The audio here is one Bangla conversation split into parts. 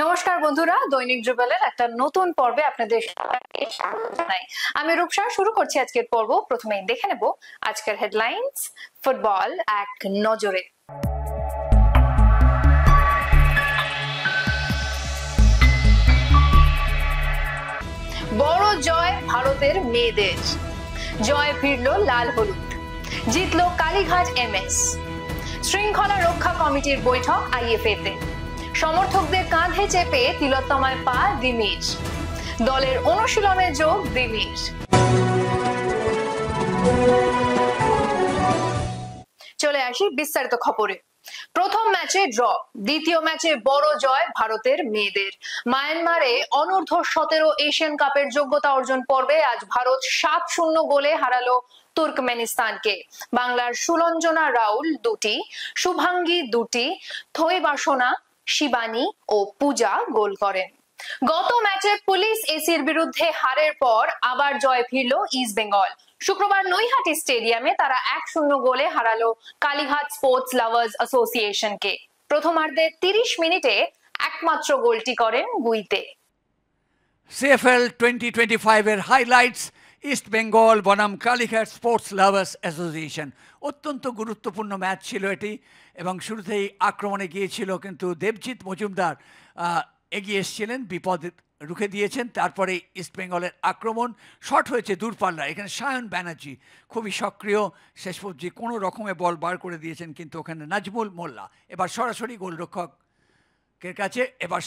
নমস্কার বন্ধুরা, দৈনিক যুগলের একটা নতুন পর্বে আপনাদের সবাইকে স্বাগত জানাই। আমি রূপসা শুরু করছি আজকের পর্ব। প্রথমেই দেখে নেব আজকের হেডলাইন্স। ফুটবল এক নজরে। বড় জয় ভারতের মেয়েদের, জয় ফিরল লাল হলুদ, জিতল কালীঘাট এমএস। শৃঙ্খলা রক্ষা কমিটির বৈঠক আইএফএ তে, সমর্থকদের কাঁধে চেপে তিলোত্তমায় পা দিমির, দলের অনুশীলনে যোগ দিমির। চলে আসি বিস্তারিত খবরে। প্রথম ম্যাচে ড্র, দ্বিতীয় ম্যাচে বড় জয় ভারতের মেয়েদের। মায়ানমারে অনূর্ধ্ব-17 এশিয়ান কাপের যোগ্যতা অর্জন পর্বে আজ ভারত 7-0 গোলে হারালো তুর্কমেনিস্তানকে। বাংলার সুলঞ্জনা রাউল 2টি, শুভাঙ্গী 2টি, থৈবাসনা, শিবানী ও পূজা গোল করেন। গত ম্যাচে পুলিশ এসির বিরুদ্ধে হারের পর আবার জয় ফিরল ইস্ট বেঙ্গল। শুক্রবার নৈহাটি স্টেডিয়ামে তারা 1-0 গোলে হারালো কালীঘাট স্পোর্টস লাভার্স অ্যাসোসিয়েশনকে। প্রথমার্ধে 30 মিনিটে একমাত্র গোলটি করেন গুইতে। সিএফএল 2025 এর হাইলাইটস। ইস্ট বেঙ্গল বনাম কালীঘাট স্পোর্টস লাভার্স অ্যাসোসিয়েশন। অত্যন্ত গুরুত্বপূর্ণ ম্যাচ ছিল এটি এবং শুরুতেই আক্রমণে গিয়েছিল, কিন্তু দেবজিৎ মজুমদার এগিয়ে এসেছিলেন, বিপদ রুখে দিয়েছেন। তারপরে ইস্ট বেঙ্গলের আক্রমণ শট হয়েছে দূরপাল্লা। এখানে সায়ন ব্যানার্জি খুবই সক্রিয়, শেষ পর্যন্ত কোনো রকমে বল বার করে দিয়েছেন, কিন্তু ওখানে নাজমুল মোল্লা এবার সরাসরি গোলরক্ষকের কাছে। এবার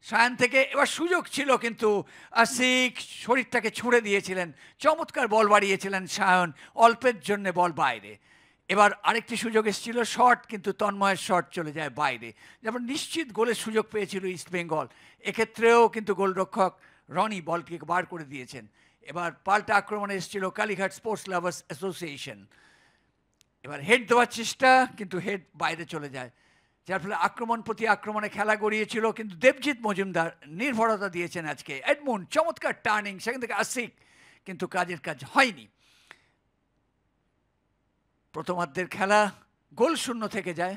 সায়ন থেকে এবার সুযোগ ছিল, কিন্তু আসিক শরীরটাকে ছুঁড়ে দিয়েছিলেন। চমৎকার বল বাড়িয়েছিলেন সায়ন, অল্পের জন্য বল বাইরে। এবার আরেকটি সুযোগ এসেছিল শট, কিন্তু তন্ময়ের শট চলে যায় বাইরে। যেমন নিশ্চিত গোলের সুযোগ পেয়েছিল ইস্ট বেঙ্গল, এক্ষেত্রেও কিন্তু গোলরক্ষক রনি বলকে বার করে দিয়েছেন। এবার পাল্টা আক্রমণে এসেছিল কালীঘাট স্পোর্টস লাভার্স অ্যাসোসিয়েশন। এবার হেড দেওয়ার চেষ্টা, কিন্তু হেড বাইরে চলে যায়, যার ফলে আক্রমণ প্রতি আক্রমণে খেলা গড়িয়েছিল। কিন্তু দেবজিৎ মজুমদার নির্ভরতা দিয়েছেন আজকে। এডমুন্ড চমৎকার টার্নিং, সেখান থেকে আসিক, কিন্তু কাজের কাজ হয়নি। প্রথমার্ধের খেলা গোল শূন্য থেকে যায়।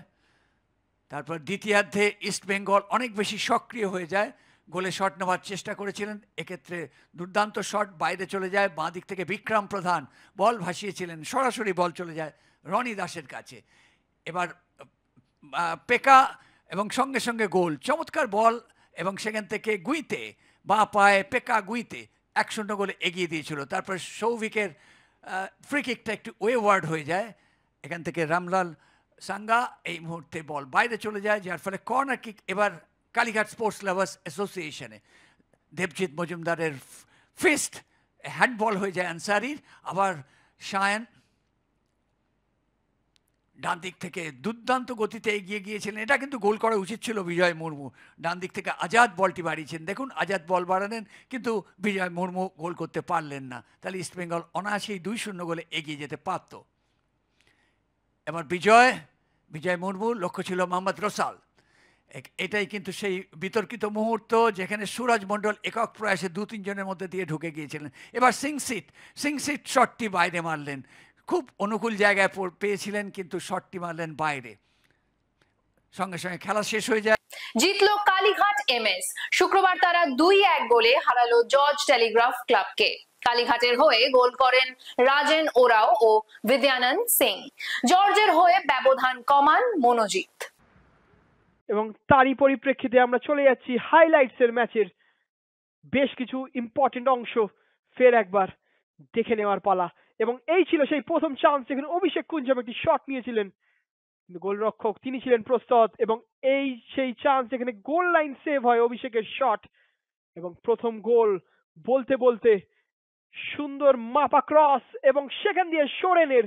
তারপর দ্বিতীয়ার্ধে ইস্ট বেঙ্গল অনেক বেশি সক্রিয় হয়ে যায়, গোলে শট নেওয়ার চেষ্টা করেছিলেন, এক্ষেত্রে দুর্দান্ত শট বাইরে চলে যায়। বাঁ দিক থেকে বিক্রম প্রধান বল ভাসিয়েছিলেন, সরাসরি বল চলে যায় রনি দাসের কাছে। এবার পেকা এবং সঙ্গে সঙ্গে গোল, চমৎকার বল, এবং সেখান থেকে গুইতে বাঁ পায়ে পেকা গুইতে 1-0 গোলে এগিয়ে দিয়েছিল। তারপর সৌভিকের ফ্রি কিকটা একটু ওয়েওয়ার্ড হয়ে যায়, এখান থেকে রামলাল সাঙ্গা এই মুহূর্তে বল বাইরে চলে যায়, যার ফলে কর্নার কিক এবার কালীঘাট স্পোর্টস লাভার্স অ্যাসোসিয়েশনে। দেবজিৎ মজুমদারের ফিস্ট হ্যান্ডবল হয়ে যায় আনসারির। আবার সায়ন ডান দিক থেকে দুর্দান্ত গতিতে এগিয়ে গিয়েছিলেন, এটা কিন্তু গোল করা উচিত ছিল বিজয় মুর্মু। ডান দিক থেকে আজাদ বলটি বাড়িয়েছেন, দেখুন আজাদ বল বাড়ালেন, কিন্তু বিজয় মুর্মু গোল করতে পারলেন না। তাহলে ইস্ট বেঙ্গল অনায়াসেই 2-0 গোলে এগিয়ে যেতে পারত। এবার বিজয় মুর্মু, লক্ষ্য ছিল মোহাম্মদ রসাল। এটাই কিন্তু সেই বিতর্কিত মুহূর্ত যেখানে সুরজ মণ্ডল একক প্রয়াসে 2-3 জনের মধ্যে দিয়ে ঢুকে গিয়েছিলেন। এবার সিংসিট শটটি বাইরে মারলেন, খুব অনুকূল জায়গায় পেয়েছিলেন, কিন্তু শটটি মারলেন বাইরে। সঙ্গে সঙ্গে খেলা শেষ হয়ে যায়। জিতলো কালীঘাট এমএস। শুক্রবার তারা 2-1 গোলে হারালো জর্জ টেলিগ্রাফ ক্লাবকে। কালীঘাটের হয়ে গোল করেন রাজেন ওরাও ও বিদ্যানন্দ সিং। জর্জের হয়ে ব্যবধান কমান মনোজিৎ। এবং তারই পরিপ্রেক্ষিতে আমরা চলে যাচ্ছি হাইলাইটস এর ম্যাচের বেশ কিছু ইম্পর্টেন্ট অংশ ফের একবার দেখে নেওয়ার পালা। এবং এই ছিল সেই প্রথম চান্স, এখানে অভিষেক কুঞ্জম একটি শট নিয়েছিলেন, কিন্তু গোলরক্ষক তিনি ছিলেন প্রস্তুত, এবং এই সেই চান্স এখানে গোল লাইন সেভ হয় অভিষেকের শট, এবং প্রথম গোল বলতে বলতে সুন্দর মাপা ক্রস, এবং সেখান দিয়ে সোরেনের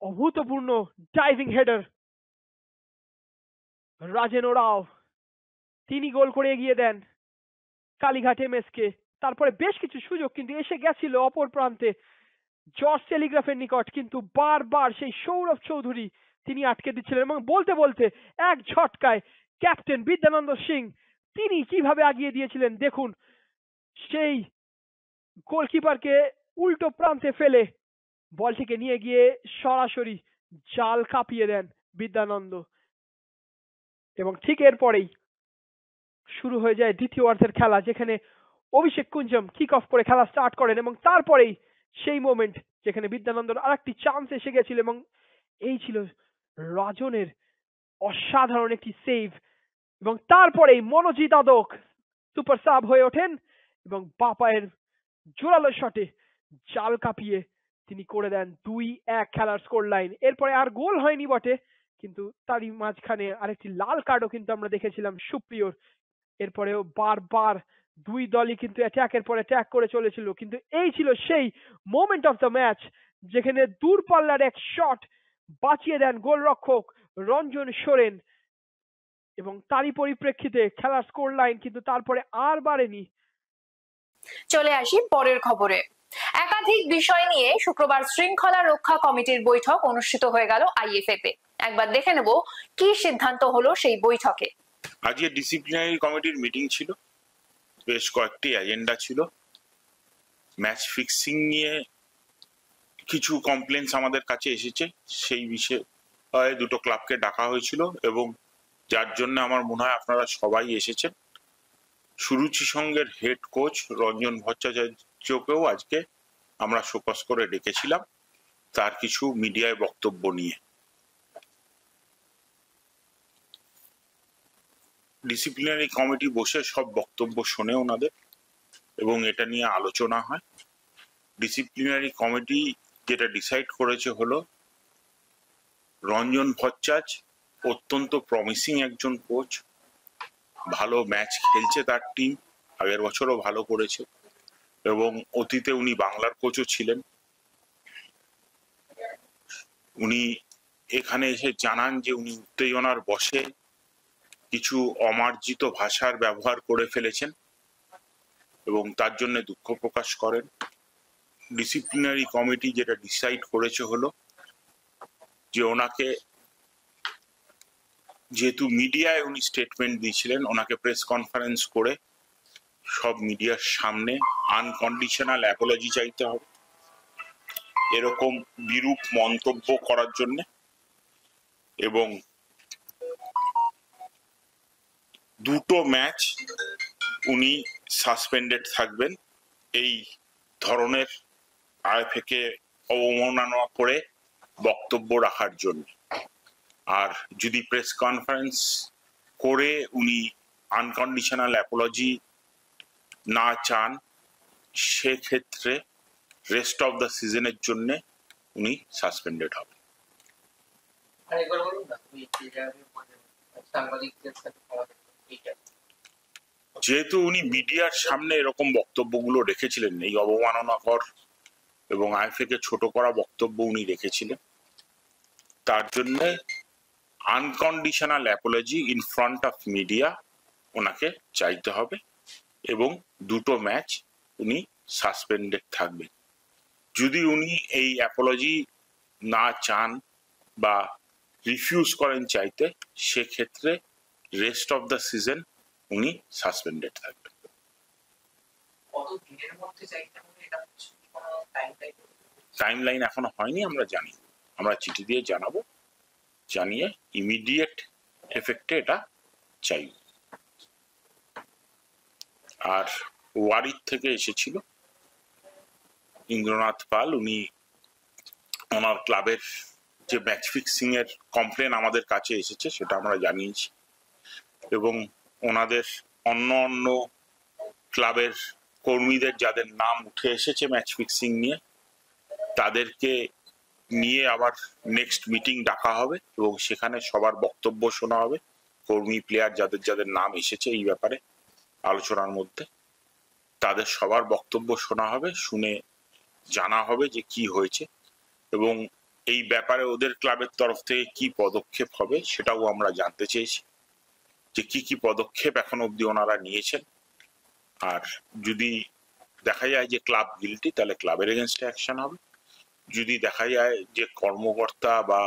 অভূতপূর্ণ ডাইভিং হেডার। রাজেন ওরাও তিনি গোল করে এগিয়ে দেন কালীঘাট এমএস কে। তারপরে বেশ কিছু সুযোগ কিন্তু এসে গেছিল অপর প্রান্তে জর্জ টেলিগ্রাফের নিকট, কিন্তু বারবার সেই সৌরভ চৌধুরী তিনি আটকে দিচ্ছিলেন। এবং বলতে বলতে এক ঝটকায় ক্যাপ্টেন বিদ্যানন্দ সিং তিনি কিভাবে আগিয়ে দিয়েছিলেন দেখুন, সেই গোলকিপারকে উল্টো প্রান্তে ফেলে বলটিকে নিয়ে গিয়ে সরাসরি জাল কাঁপিয়ে দেন বিদ্যানন্দ। এবং ঠিক এরপরেই শুরু হয়ে যায় দ্বিতীয় অর্ধের খেলা, যেখানে অভিষেক কুঞ্জম কিক অফ করে খেলা স্টার্ট করেন এবং তারপরেই সেই মোমেন্ট যেখানে বিদ্যানন্দর আরেকটি চান্স এসে গেছিল এবং এই ছিল রাজনের অসাধারণ একটি সেভ এবং তারপরেই মনোজিৎ আদক সুপার সাব হয়ে ওঠেন এবং বাপায়ের জোরালো শটে জাল কাঁপিয়ে তিনি করে দেন 2-1 খেলার স্কোর লাইন। এরপরে আর গোল হয়নি বটে, কিন্তু তারই মাঝখানে আরেকটি লাল কার্ডও কিন্তু আমরা দেখেছিলাম সুপ্রিয়র। এরপরেও বারবার দুই দলই কিন্তু অ্যাটাকের পর অ্যাটাক করে চলেছিল, কিন্তু এই ছিল সেই মোমেন্ট অফ দ্য ম্যাচ যেখানে দূরপাল্লার এক শট বাঁচিয়ে দেন গোলরক্ষক রঞ্জন সোরেন এবং তারই পরিপ্রেক্ষিতে খেলার স্কোর লাইন কিন্তু তারপরে আর বাড়েনি। চলে আসি পরের খবরে। একাধিক বিষয় নিয়ে শুক্রবার শৃঙ্খলা রক্ষা কমিটির বৈঠক অনুষ্ঠিত হয়ে গেল আইএফএ তে। একবার দেখে নেব কি সিদ্ধান্ত হলো সেই বৈঠকে। আজকে ডিসিপ্লিনারি কমিটির মিটিং ছিল, বেশ কয়েকটি এজেন্ডা ছিল। ম্যাচ ফিক্সিং নিয়ে কিছু কমপ্লেন্টস আমাদের কাছে এসেছে, সেই বিষয়ে দুটো ক্লাবকে ডাকা হয়েছিল এবং যার জন্য আমার মনে হয় আপনারা সবাই এসেছেন। সুরুচি সংঘের হেড কোচ রঞ্জন ভট্টাচার্যকেও আজকে আমরা শোকজ করে ডেকেছিলাম তার কিছু মিডিয়ায় বক্তব্য নিয়ে। ডিসিপ্লিনারি কমিটি বসে সব বক্তব্য শোনে ওনাদের এবং এটা নিয়ে আলোচনা হয়। ডিসিপ্লিনারি কমিটি যেটা ডিসাইড করেছে হলো রঞ্জন ভট্টাচার্য অত্যন্ত প্রমিসিং একজন কোচ, ভালো ম্যাচ খেলছে তার টিম, আগের বছরও ভালো করেছে এবং অতীতে উনি বাংলার কোচও ছিলেন। উনি এখানে এসে জানান যে উনি উত্তেজনার বশে কিছু অমার্জিত ভাষার ব্যবহার করে ফেলেছেন এবং তার জন্য দুঃখ প্রকাশ করেন। ডিসিপ্লিনারি কমিটি যেটা ডিসাইড করেছে হলো যে ওনাকে, যেহেতু মিডিয়ায় উনি স্টেটমেন্ট দিয়েছিলেন, ওনাকে প্রেস কনফারেন্স করে সব মিডিয়ার সামনে আনকন্ডিশনাল অ্যাপোলজি চাইতে হবে এরকম বিরূপ মন্তব্য করার জন্য, এবং দুটো ম্যাচ উনি সাসপেন্ডেড থাকবেন এই ধরনের আইএফএ কে অবমাননা করে বক্তব্য রাখার জন্য। আর যদি প্রেস কনফারেন্স করে উনি আনকন্ডিশনাল অ্যাপোলজি না চান, সেক্ষেত্রে রেস্ট অফ দ্য সিজনের জন্য উনি সাসপেন্ডেড হবেন। যেহেতু উনি মিডিয়ার সামনে এরকম বক্তব্যগুলো রেখেছিলেন, এই অবমাননাকর এবং আইএফএ কে ছোট করা বক্তব্য উনি রেখেছিলেন, তার জন্য unconditional Apology in front of media ওনাকে চাইতে হবে এবং দুটো ম্যাচ উনি সাসপেন্ডেড থাকবেন। যদি উনি এই অ্যাপোলজি না চান বা রিফিউজ করেন চাইতে, সেক্ষেত্রে রেস্ট অফ দ্য সিজন উনি সাসপেন্ডেড থাকবেন। টাইম লাইন এখনো হয়নি, আমরা জানি, আমরা চিঠি দিয়ে জানাবো, জানিয়ে ইমিডিয়েট এফেক্টে এটা চাই। আর ওয়ারির থেকে এসেছিল ইন্দ্রনাথ পাল, উনি ওনার ক্লাবের যে ম্যাচ ফিক্সিং এর কমপ্লেন আমাদের কাছে এসেছে সেটা আমরা জানিয়েছি এবং ওনাদের অন্য অন্য ক্লাবের কর্মীদের যাদের নাম উঠে এসেছে ম্যাচ ফিক্সিং নিয়ে, তাদেরকে নিয়ে আবার নেক্সট মিটিং ডাকা হবে এবং সেখানে সবার বক্তব্য শোনা হবে। কর্মী প্লেয়ার যাদের যাদের নাম এসেছে এই ব্যাপারে আলোচনার মধ্যে, তাদের সবার বক্তব্য শোনা হবে, শুনে জানা হবে যে কি হয়েছে এবং এই ব্যাপারে ওদের ক্লাবের তরফ থেকে কি পদক্ষেপ হবে সেটাও আমরা জানতে চেয়েছি, যে কি কি পদক্ষেপ এখন অবধি ওনারা নিয়েছেন। আর যদি দেখা যায় যে ক্লাব গিল্টি, তাহলে ক্লাবের এগেনস্টে অ্যাকশন হবে। যদি দেখা যায় যে কর্মকর্তা বা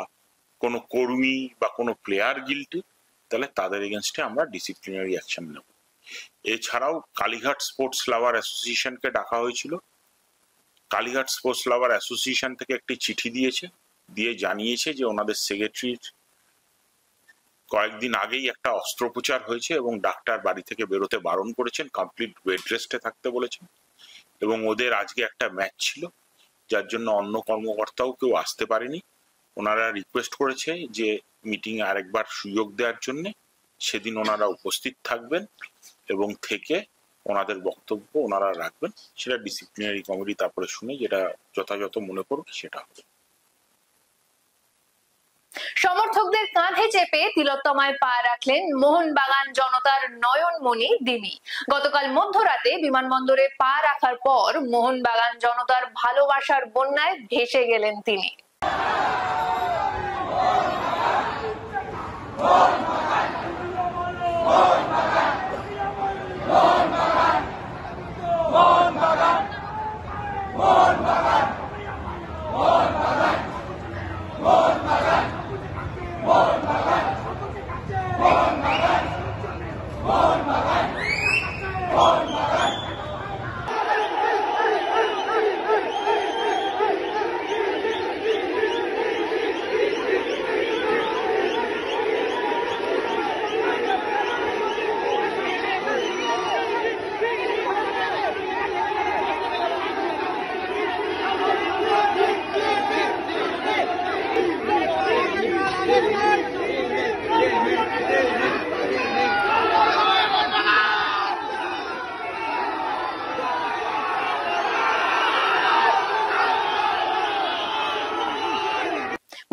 কোনো কর্মী বা কোনো প্লেয়ার গিল্টি, তাহলে তাদের এগেনস্টে আমরা ডিসিপ্লিনারি অ্যাকশন নেব। এছাড়াও কালীঘাট স্পোর্টস লাভার অ্যাসোসিয়েশনকে ডাকা হয়েছিল। কালীঘাট স্পোর্টস লাভার অ্যাসোসিয়েশন থেকে একটি চিঠি দিয়েছে, দিয়ে জানিয়েছে যে ওনাদের সেক্রেটারির কয়েকদিন আগেই একটা অস্ত্রোপচার হয়েছে এবং ডাক্তার বাড়ি থেকে বেরোতে বারণ করেছেন, কমপ্লিট বেড রেস্টে থাকতে বলেছেন। এবং ওদের আজকে একটা ম্যাচ ছিল, যার জন্য অন্য কর্মকর্তাও কেউ আসতে পারেনি। ওনারা রিকোয়েস্ট করেছে যে মিটিং আরেকবার সুযোগ দেওয়ার জন্য। সেদিন ওনারা উপস্থিত থাকবেন এবং থেকে ওনাদের বক্তব্য ওনারা রাখবেন। সেটা ডিসিপ্লিনারি কমিটি তারপরে শুনে যেটা যথাযথ মনে করবে সেটা হবে। সমর্থকদের কাঁধে চেপে তিলোত্তমায় পা রাখলেন মোহনবাগান জনতার নয়নমণি দিমি। গতকাল মধ্যরাতে বিমানবন্দরে পা রাখার পর মোহনবাগান জনতার ভালোবাসার বন্যায় ভেসে গেলেন তিনি।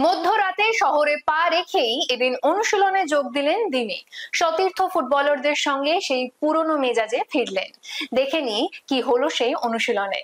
মধ্যরাতে শহরে পা রেখেই এদিন অনুশীলনে যোগ দিলেন দিমি। সতীর্থ ফুটবলারদের সঙ্গে সেই পুরনো মেজাজে ফিরলেন। দেখে নি কি হলো সেই অনুশীলনে।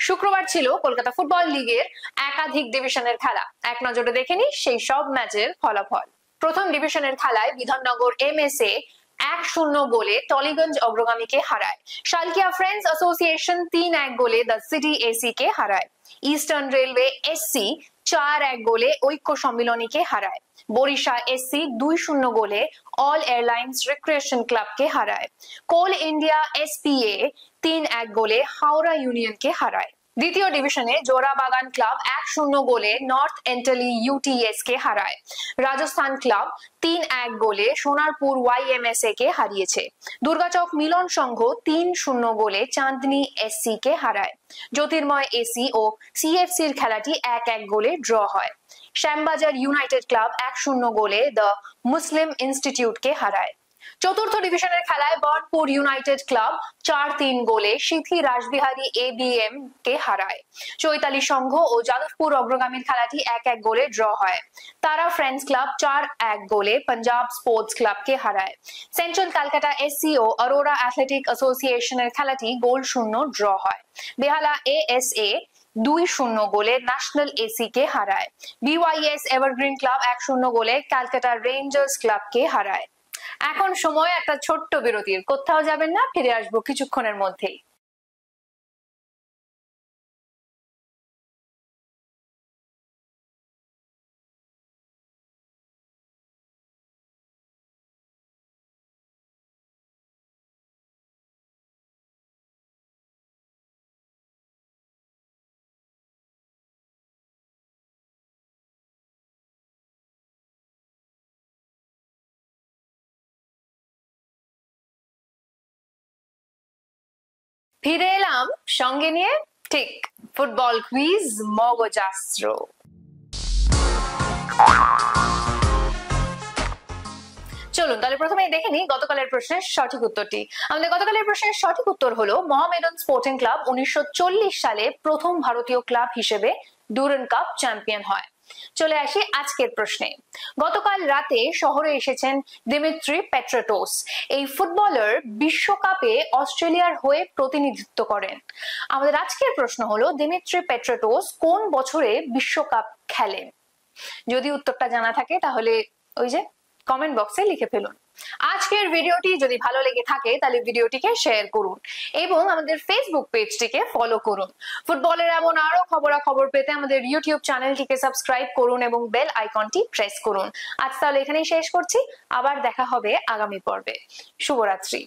শুক্রবার ছিল কলকাতা ফুটবল লিগের একাধিক ডিভিশনের খেলা। এক নজরে দেখে নি সেই সব ম্যাচের ফলাফল। প্রথম ডিভিশনের খেলায় বিধাননগর এমএসএ 1-0 গোলে টলিগঞ্জ অগ্রগামীকে হারায়। শালকিয়া ফ্রেন্ডস অ্যাসোসিয়েশন 3-1 গোলে দ্য সিটি এসি কে হারায়। ইস্টার্ন রেলওয়ে এসসি 4-1 গোলে ঐক্য সম্মিলনীকে হারায়। বরিশা এসসি 2-0 গোলে অল এয়ারলাইন্স রিক্রিয়েশন ক্লাবকে হারায়। কোল ইন্ডিয়া এসপিএ 3-1 গোলে হাওড়া ইউনিয়নকে হারায়। দ্বিতীয় ডিভিশনে জোড়াবাগান ক্লাব 1-0 গোলে নর্থ এন্টালি ইউটিএস কে হারায়। রাজস্থান ক্লাব 3-1 গোলে সোনারপুর ওয়াইএমএসএ কে হারিয়েছে। দুর্গাচক মিলন সংঘ 3-0 গোলে চাঁদনি এসসি কে হারায়। জ্যোতির্ময় এসি ও সিএফসির খেলাটি 1-1 গোলে ড্র হয়। শ্যামবাজার ইউনাইটেড ক্লাব 1-0 গোলে দ্য মুসলিম ইনস্টিটিউট কে হারায়। চতুর্থ ডিভিশনের খেলায় বহরমপুর ইউনাইটেড ক্লাব 4-3 গোলে সিথি রাসবিহারী এবিএম কে হারায়। চৈতালি সংঘ ও যাদবপুর অগ্রগামীর খেলাটি 1-1 গোলে ড্র হয়। তারা ফ্রেন্ডস ক্লাব 4-1 গোলে পাঞ্জাব স্পোর্টস ক্লাবকে হারায়। সেন্ট্রাল ক্যালকাটা এসসি ও অরোরা অ্যাথলেটিক অ্যাসোসিয়েশনের খেলাটি গোল শূন্য ড্র হয়। বেহালা এএসএ 2-0 গোলে ন্যাশনাল এসি কে হারায়। বিওয়াইএস এভারগ্রিন ক্লাব 1-0 গোলে ক্যালকাটা রেঞ্জার্স ক্লাবকে হারায়। এখন সময় একটা ছোট্ট বিরতির। কোথাও যাবেন না, ফিরে আসবো কিছুক্ষণের মধ্যেই। ফিরে এলাম সঙ্গে নিয়ে ঠিক ফুটবল কুইজ মগজাস্ত্র। চলুন তাহলে প্রথমে দেখে নিই গতকালের প্রশ্নের সঠিক উত্তরটি। আমাদের গতকালের প্রশ্নের সঠিক উত্তর হলো মোহামেডান স্পোর্টিং ক্লাব 1940 সালে প্রথম ভারতীয় ক্লাব হিসেবে ডুরান্ড কাপ চ্যাম্পিয়ন হয়। চলে আসি আজকের প্রশ্নে। গতকাল রাতে শহরে এসেছেন দিমিত্রি পেট্রাটোস। এই ফুটবলার বিশ্বকাপে অস্ট্রেলিয়ার হয়ে প্রতিনিধিত্ব করেন। আমাদের আজকের প্রশ্ন হলো দিমিত্রি পেট্রাটোস কোন বছরে বিশ্বকাপ খেলেন? যদি উত্তরটা জানা থাকে তাহলে ওই যে কমেন্ট বক্সে লিখে ফেলুন। আজকের ভিডিওটি যদি ভালো লেগে থাকে তাহলে ভিডিওটিকে শেয়ার করুন এবং আমাদের ফেসবুক পেজটিকে ফলো করুন। ফুটবলের এমন আরো খবরাখবর পেতে আমাদের ইউটিউব চ্যানেলটিকে সাবস্ক্রাইব করুন এবং বেল আইকনটি প্রেস করুন। আজ তাহলে এখানেই শেষ করছি, আবার দেখা হবে আগামী পর্বে। শুভরাত্রি।